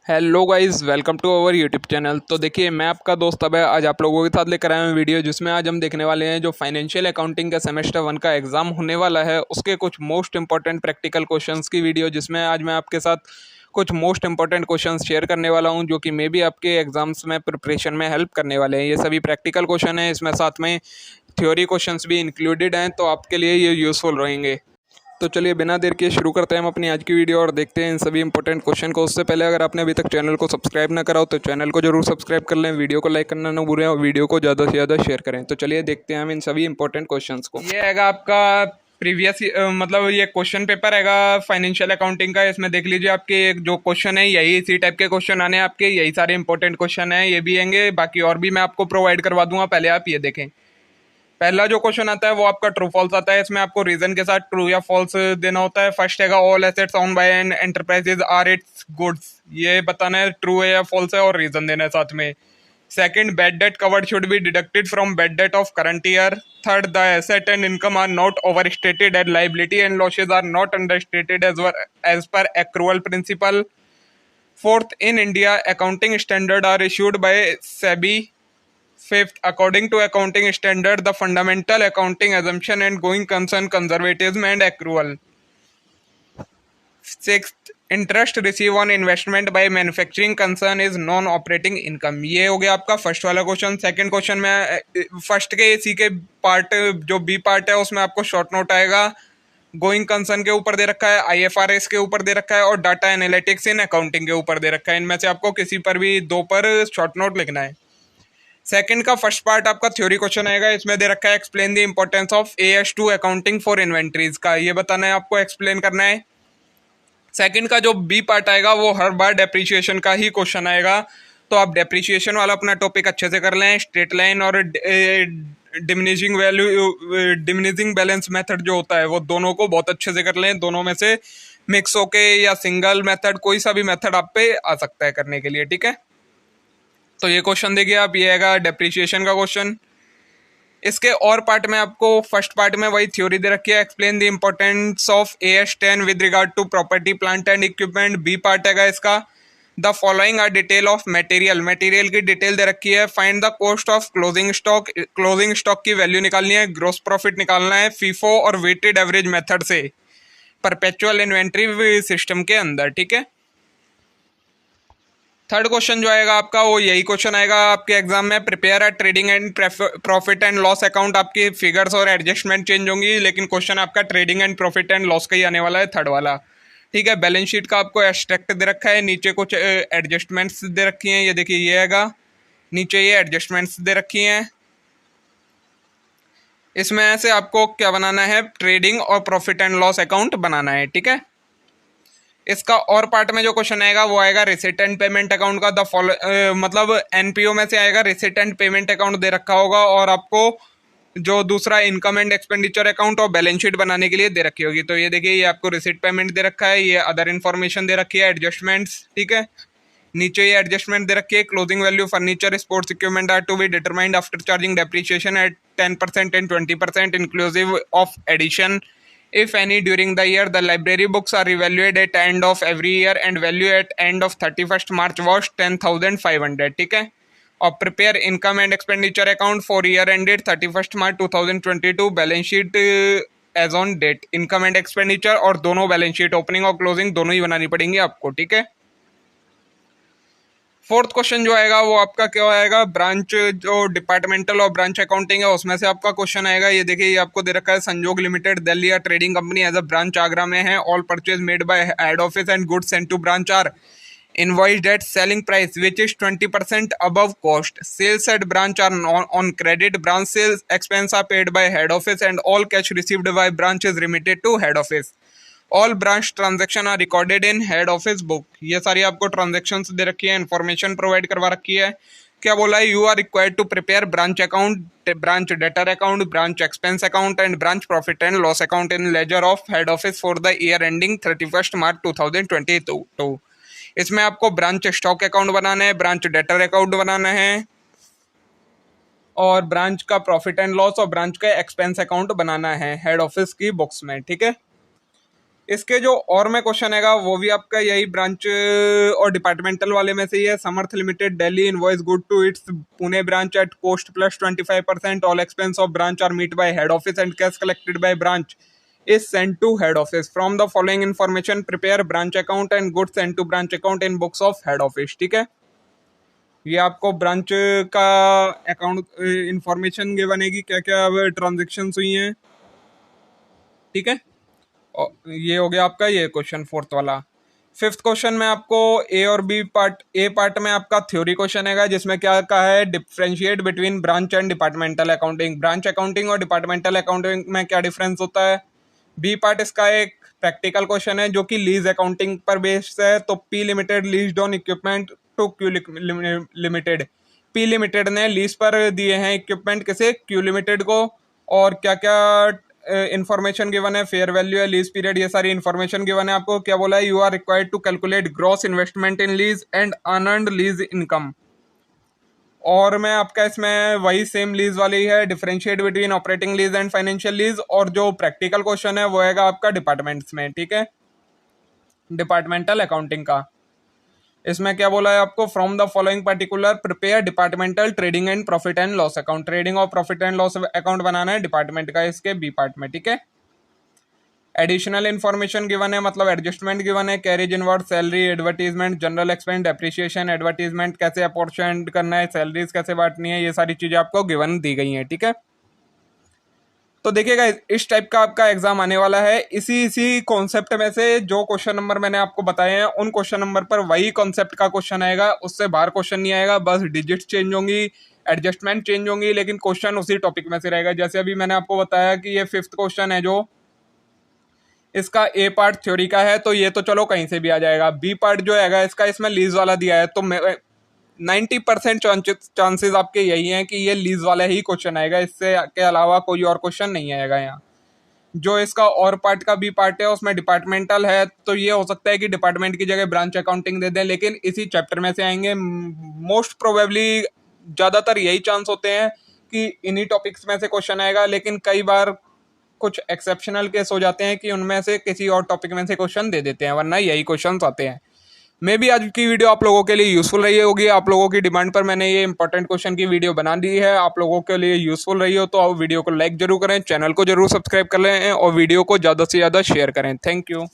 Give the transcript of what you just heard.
Hello guys, welcome to our YouTube channel. तो देखिए, मैं आपका दोस्त अभय आज आप लोगों के साथ लेकर आया हूँ वीडियो, जिसमें आज हम देखने वाले हैं जो फाइनेंशियल अकाउंटिंग का सेमेस्टर 1 का एग्जाम होने वाला है उसके कुछ मोस्ट इंपॉर्टेंट प्रैक्टिकल क्वेश्चंस की वीडियो, जिसमें आज मैं आपके साथ कुछ मोस्ट इंपॉर्टेंट क्वेश्चंस शेयर करने वाला हूँ जो कि मे बी आपके एग्जाम्स में प्रिपरेशन में हेल्प करने वाले हैं। ये सभी प्रैक्टिकल क्वेश्चन हैं, इसमें साथ में थ्योरी क्वेश्चंस भी इंक्लूडेड हैं, तो आपके लिए ये यूज़फुल रहेंगे। तो चलिए बिना देर के शुरू करते हैं हम अपनी आज की वीडियो और देखते हैं इन सभी इंपॉर्टेंट क्वेश्चन को। उससे पहले अगर आपने अभी तक चैनल को सब्सक्राइब ना करा हो तो चैनल को जरूर सब्सक्राइब कर लें, वीडियो को लाइक करना ना भूलें और वीडियो को ज़्यादा से ज़्यादा शेयर करें। तो चलिए देखते हैं हम इन सभी इंपॉर्टेंट क्वेश्चन को। ये हैगा आपका प्रीवियस मतलब ये क्वेश्चन पेपर हैगा फाइनेंशियल अकाउंटिंग का। इसमें देख लीजिए आपके जो क्वेश्चन है यही इसी टाइप के क्वेश्चन आने हैं आपके, यही सारे इंपॉर्टेंट क्वेश्चन हैं, ये भी आएंगे, बाकी और भी मैं आपको प्रोवाइड करवा दूंगा। पहले आप ये देखें, पहला जो क्वेश्चन आता है वो आपका ट्रू फॉल्स आता है। इसमें आपको रीजन के साथ ट्रू या फॉल्स देना होता है। फर्स्ट हैगा all assets owned by an enterprises are its goods, ये बताना है ट्रू है या फॉल्स है और रीजन देना है साथ में। Second, bad debt covered should be deducted from bad debt of current year. Third, the asset and income are not overstated and liability and losses are not understated as per accrual principle. Fourth, in India accounting standard are issued by SEBI. Fifth, according to accounting standard, the fundamental accounting assumption and going concern conservatism and accrual. Sixth, interest received on investment by manufacturing concern is non-operating income। ये हो गया आपका first वाला question. Second question में first के इसी के part जो बी पार्ट है उसमें आपको शॉर्ट नोट आएगा। गोइंग कंसर्न के ऊपर दे रखा है, आईएफआरएस के ऊपर दे रखा है और डाटा एनालिटिक्स इन अकाउंटिंग के ऊपर दे रखा है। इनमें से आपको किसी पर भी दो पर शॉर्ट नोट लिखना है। सेकंड का फर्स्ट पार्ट आपका थ्योरी क्वेश्चन आएगा। इसमें दे रखा है explain the importance of AS2 accounting for inventories का, ये बताना है आपको, एक्सप्लेन करना है। सेकंड का जो बी पार्ट आएगा वो हर बार डेप्रिसिएशन का ही क्वेश्चन आएगा, तो आप डेप्रिसिएशन वाला अपना टॉपिक अच्छे से कर लें। स्ट्रेट लाइन और diminishing value diminishing balance method जो होता है वो दोनों को बहुत अच्छे से कर लें। दोनों में से मिक्स होके या सिंगल मेथड, कोई सा भी मेथड आप पे आ सकता है करने के लिए, ठीक है। तो ये क्वेश्चन देखिए आप, ये आएगा डेप्रिसिएशन का क्वेश्चन। इसके और पार्ट में आपको फर्स्ट पार्ट में वही थ्योरी दे रखी है, explain the importance of AS10 with regard to property plant and equipment. B part हैगा इसका, the following are detail of material, material की डिटेल दे रखी है। Find the cost of closing stock, closing stock की वैल्यू निकालनी है। Gross profit निकालना है फीफो और वेटेड एवरेज मेथड से परपेचुअल इन्वेंट्री सिस्टम के अंदर, ठीक है। थर्ड क्वेश्चन जो आएगा आपका वो यही क्वेश्चन आएगा आपके एग्जाम में, prepare a trading and profit and loss account. आपकी फिगर्स और एडजस्टमेंट चेंज होंगी, लेकिन क्वेश्चन आपका trading and profit and loss का ही आने वाला है, थर्ड वाला, ठीक है। बैलेंस शीट का आपको एक्सट्रैक्ट दे रखा है, नीचे कुछ एडजस्टमेंट्स दे रखी हैं, ये देखिए ये आएगा, नीचे ये एडजस्टमेंट्स दे रखी हैं। इसमें से आपको क्या बनाना है, ट्रेडिंग और प्रॉफिट एंड लॉस अकाउंट बनाना है, ठीक है। इसका और पार्ट में जो क्वेश्चन आएगा वो आएगा रिसिट एंड पेमेंट अकाउंट का। मतलब एनपीओ में से आएगा, रिसिट एंड पेमेंट अकाउंट दे रखा होगा और आपको जो दूसरा इनकम एंड एक्सपेंडिचर अकाउंट और बैलेंस शीट बनाने के लिए दे रखी होगी। तो ये देखिए, ये आपको रिसिट पेमेंट दे रखा है, ये अदर इन्फॉर्मेशन दे रखी है, एडजस्टमेंट्स, ठीक है। नीचे ये एडजस्टमेंट दे रखी है, closing value furniture sports equipment are to be determined after charging depreciation at 10% and 20% inclusive of addition if any during the year. The library books are evaluated at end of every year and value at end of 31st March was 10,500, ठीक है। और prepare income and expenditure account for year ended 31st March 2022, balance sheet as on date, income and expenditure और दोनों balance sheet opening और closing दोनों ही बनानी पड़ेंगी आपको, ठीक है। फोर्थ क्वेश्चन जो आएगा वो आपका क्या आएगा, ब्रांच जो डिपार्टमेंटल और ब्रांच अकाउंटिंग है उसमें से आपका क्वेश्चन आएगा। ये देखिए, ये आपको दे रखा है, संजोग लिमिटेड दिल्ली या trading company as a branch Agra में है। All purchase made by head office and goods sent to branch are invoiced at selling price which is 20% above cost. Sales at branch are on credit. Branch sales expense are paid by head office and all cash received by branch is remitted to head office. All branch transaction are recorded in head office book. ये सारी आपको transaction दे रखी है, information provide करवा रखी है। क्या बोला है, you are required to prepare branch account, branch debtor account, branch expense account and branch profit and loss account in ledger of head office for the year ending 31st March 2022। इसमें आपको branch stock account बनाना है, branch debtor account बनाना है और branch का profit and loss और branch का expense account बनाना है head office की बुक्स में, ठीक है। इसके जो और में क्वेश्चन हैगा वो भी आपका यही ब्रांच और डिपार्टमेंटल वाले में से ही है। Samarth Limited Delhi invoice good to its Pune branch at cost plus 25%, all expense of branch are meet by head office and cash collected by branch is sent to head office from the following information prepare branch account and goods sent to branch account in books of head office. ठीक है, ये आपको branch का account information ये बनेगी, क्या क्या transaction हुई हैं। ठीक है, ये हो गया आपका ये क्वेश्चन फोर्थ वाला। फिफ्थ क्वेश्चन में आपको ए और बी पार्ट, ए पार्ट में आपका थ्योरी क्वेश्चन है जिसमें क्या कहा है, differentiate between branch and departmental accounting. Branch accounting और डिपार्टमेंटल अकाउंटिंग में क्या डिफरेंस होता है। बी पार्ट इसका एक प्रैक्टिकल क्वेश्चन है जो कि लीज अकाउंटिंग पर बेस्ड है। तो P limited leased on equipment to Q limited, P limited ने लीज पर दिए हैं इक्विपमेंट किसे, क्यू लिमिटेड को। और क्या क्या इन्फॉर्मेशन गिवन है, फेयर वैल्यू है, लीज पीरियड, ये सारी इन्फॉर्मेशन गिवन है। आपको क्या बोला है, you are required to calculate gross investment in lease and unearned lease income. और मैं आपका इसमें वही सेम लीज वाली है, differentiate between operating lease and financial lease. और जो प्रैक्टिकल क्वेश्चन है वो है आपका डिपार्टमेंट्स में। ठीक है, डिपार्टमेंटल अकाउंटिंग का इसमें क्या बोला है आपको, from the following particular prepare departmental trading and profit and loss account. Trading और प्रॉफिट एंड लॉस अकाउंट बनाना है डिपार्टमेंट का, इसके बी पार्ट में। ठीक है, एडिशनल इन्फॉर्मेशन गिवन है, मतलब एडजस्टमेंट गिवन है, carriage inward, salary, advertisement, general expense, depreciation, advertisement कैसे अपॉर्चुनेट करना है, सैलरीज कैसे बांटनी है, ये सारी चीजें आपको गिवन दी गई हैं। ठीक है, तो देखिएगा इस टाइप का आपका एग्जाम आने वाला है। इसी कॉन्सेप्ट में से जो क्वेश्चन नंबर मैंने आपको बताए हैं उन क्वेश्चन नंबर पर वही कॉन्सेप्ट का क्वेश्चन आएगा, उससे बाहर क्वेश्चन नहीं आएगा। बस डिजिट चेंज होंगी, एडजस्टमेंट चेंज होंगी, लेकिन क्वेश्चन उसी टॉपिक में से रहेगा। जैसे अभी मैंने आपको बताया कि ये फिफ्थ क्वेश्चन है जो इसका ए पार्ट थ्योरी का है, तो ये तो चलो कहीं से भी आ जाएगा। बी पार्ट जो है इसका, इसमें लीज वाला दिया है, तो 90% चांसेस आपके यही हैं कि ये लीज वाला ही क्वेश्चन आएगा, इससे के अलावा कोई और क्वेश्चन नहीं आएगा यहाँ। जो इसका और पार्ट का बी पार्ट है उसमें डिपार्टमेंटल है, तो ये हो सकता है कि डिपार्टमेंट की जगह ब्रांच अकाउंटिंग दे दें, लेकिन इसी चैप्टर में से आएंगे। मोस्ट प्रोबेबली ज़्यादातर यही चांस होते हैं कि इन्हीं टॉपिक्स में से क्वेश्चन आएगा, लेकिन कई बार कुछ एक्सेप्शनल केस हो जाते हैं कि उनमें से किसी और टॉपिक में से क्वेश्चन दे देते हैं, वरना यही क्वेश्चन आते हैं। मे भी आज की वीडियो आप लोगों के लिए यूजफुल रही होगी। आप लोगों की डिमांड पर मैंने ये इंपॉर्टेंट क्वेश्चन की वीडियो बना दी है, आप लोगों के लिए यूजफुल रही हो तो आप वीडियो को लाइक जरूर करें, चैनल को जरूर सब्सक्राइब कर लें और वीडियो को ज़्यादा से ज़्यादा शेयर करें। Thank you.